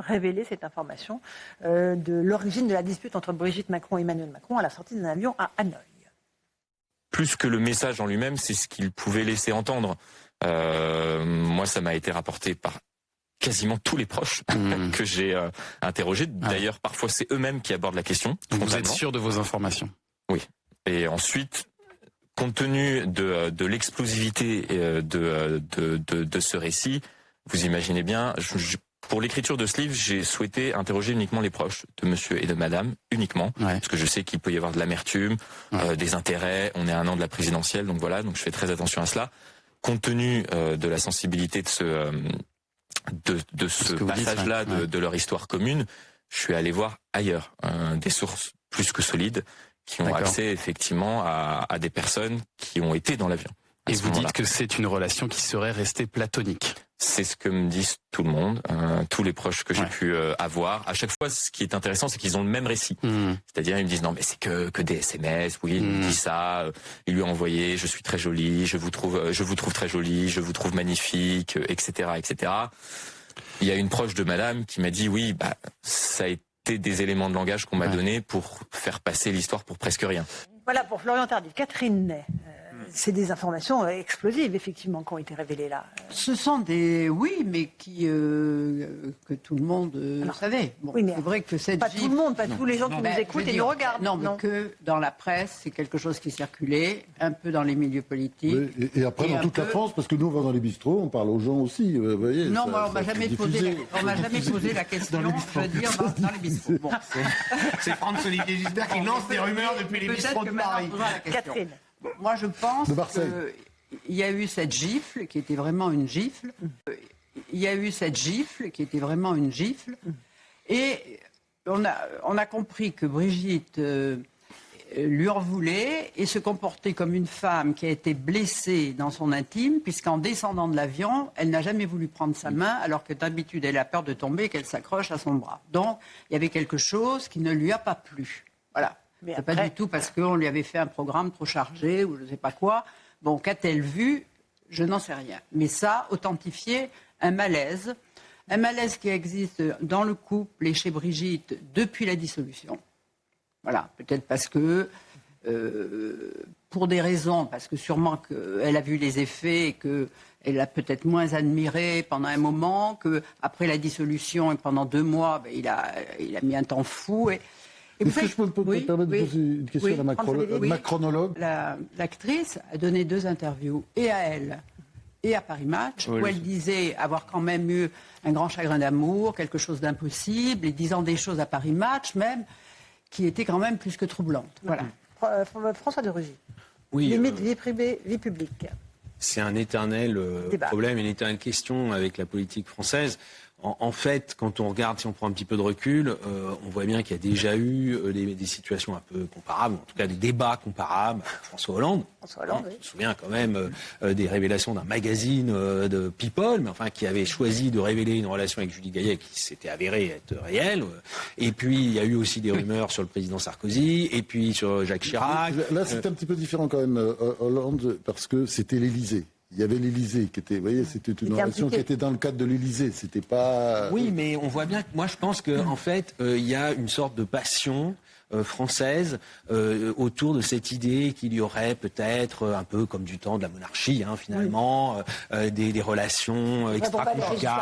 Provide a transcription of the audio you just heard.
révélé cette information de l'origine de la dispute entre Brigitte Macron et Emmanuel Macron à la sortie d'un avion à Hanoï. Plus que le message en lui-même, c'est ce qu'il pouvait laisser entendre. Moi, ça m'a été rapporté par quasiment tous les proches que j'ai interrogés. D'ailleurs, parfois, c'est eux-mêmes qui abordent la question. Vous êtes sûr de vos informations? Oui. Et ensuite, compte tenu de l'explosivité de ce récit, vous imaginez bien, pour l'écriture de ce livre, j'ai souhaité interroger uniquement les proches de monsieur et de madame, uniquement, parce que je sais qu'il peut y avoir de l'amertume, des intérêts, on est à un an de la présidentielle, donc voilà, donc je fais très attention à cela. Compte tenu de la sensibilité de ce passage-là, de leur histoire commune, je suis allé voir ailleurs des sources plus que solides qui ont accès effectivement à des personnes qui ont été dans l'avion. Et vous dites que c'est une relation qui serait restée platonique. C'est ce que me disent tout le monde, tous les proches que j'ai pu avoir. À chaque fois, ce qui est intéressant, c'est qu'ils ont le même récit. C'est-à-dire, ils me disent non, mais c'est que des SMS. Oui, il me dit ça. Il lui a envoyé. Je suis très jolie. Je vous trouve très jolie. Je vous trouve magnifique, etc., etc. Il y a une proche de Madame qui m'a dit oui, ça a été des éléments de langage qu'on m'a donné pour faire passer l'histoire pour presque rien. Voilà pour Florian Tardif. Catherine Ney. C'est des informations explosives, effectivement, qui ont été révélées là. Ce sont des... Oui, mais que tout le monde savait. Bon, oui, mais c'est vrai que cette pas tout le monde, pas tous les gens qui nous écoutent et nous regardent. Non, mais que dans la presse, c'est quelque chose qui circulait, un peu dans les milieux politiques. Oui, et après, dans toute la France, parce que nous, on va dans les bistrots, on parle aux gens aussi, vous voyez. Non, on m'a jamais posé la question, je veux dire, dans les bistrots. Bon. C'est François-Olivier Gisbert qui lance des rumeurs depuis les bistrots de Paris. Catherine. Moi, je pense qu'il y a eu cette gifle qui était vraiment une gifle. Et on a compris que Brigitte lui en voulait et se comportait comme une femme qui a été blessée dans son intime, puisqu'en descendant de l'avion, elle n'a jamais voulu prendre sa main, alors que d'habitude, elle a peur de tomber et qu'elle s'accroche à son bras. Donc, il y avait quelque chose qui ne lui a pas plu. Voilà. C'est pas du tout parce qu'on lui avait fait un programme trop chargé ou je ne sais pas quoi. Bon, qu'a-t-elle vu? Je n'en sais rien. Mais ça authentifiait un malaise qui existe dans le couple et chez Brigitte depuis la dissolution. Voilà, peut-être parce que, pour des raisons, parce que sûrement qu'elle a vu les effets et qu'elle a peut-être moins admiré pendant un moment, qu'après la dissolution et pendant 2 mois, il a mis un temps fou. Est-ce que je peux me permettre de poser une question à la macronologue? L'actrice a donné 2 interviews, et à elle et à Paris Match, où elle disait avoir quand même eu un grand chagrin d'amour, quelque chose d'impossible, et disant des choses à Paris Match même, qui étaient quand même plus que troublantes. Voilà. François de Rugy. Oui, Limite vie privée, vie publique. C'est un éternel problème, une éternelle question avec la politique française. En fait, quand on regarde, si on prend un petit peu de recul, on voit bien qu'il y a déjà eu des situations un peu comparables, en tout cas des débats comparables. François Hollande, oui. Je me souviens quand même des révélations d'un magazine de People, mais enfin qui avait choisi de révéler une relation avec Julie Gaillet qui s'était avérée être réelle. Et puis il y a eu aussi des rumeurs sur le président Sarkozy, et puis sur Jacques Chirac. Là, c'est un petit peu différent quand même, Hollande, parce que c'était l'Élysée. Il y avait l'Élysée qui était, vous voyez, c'était une relation qui était dans le cadre de l'Élysée. C'était pas. Oui, mais on voit bien que moi je pense que en fait il y a une sorte de passion française autour de cette idée qu'il y aurait peut-être un peu comme du temps de la monarchie, finalement, des relations extra-conjugales.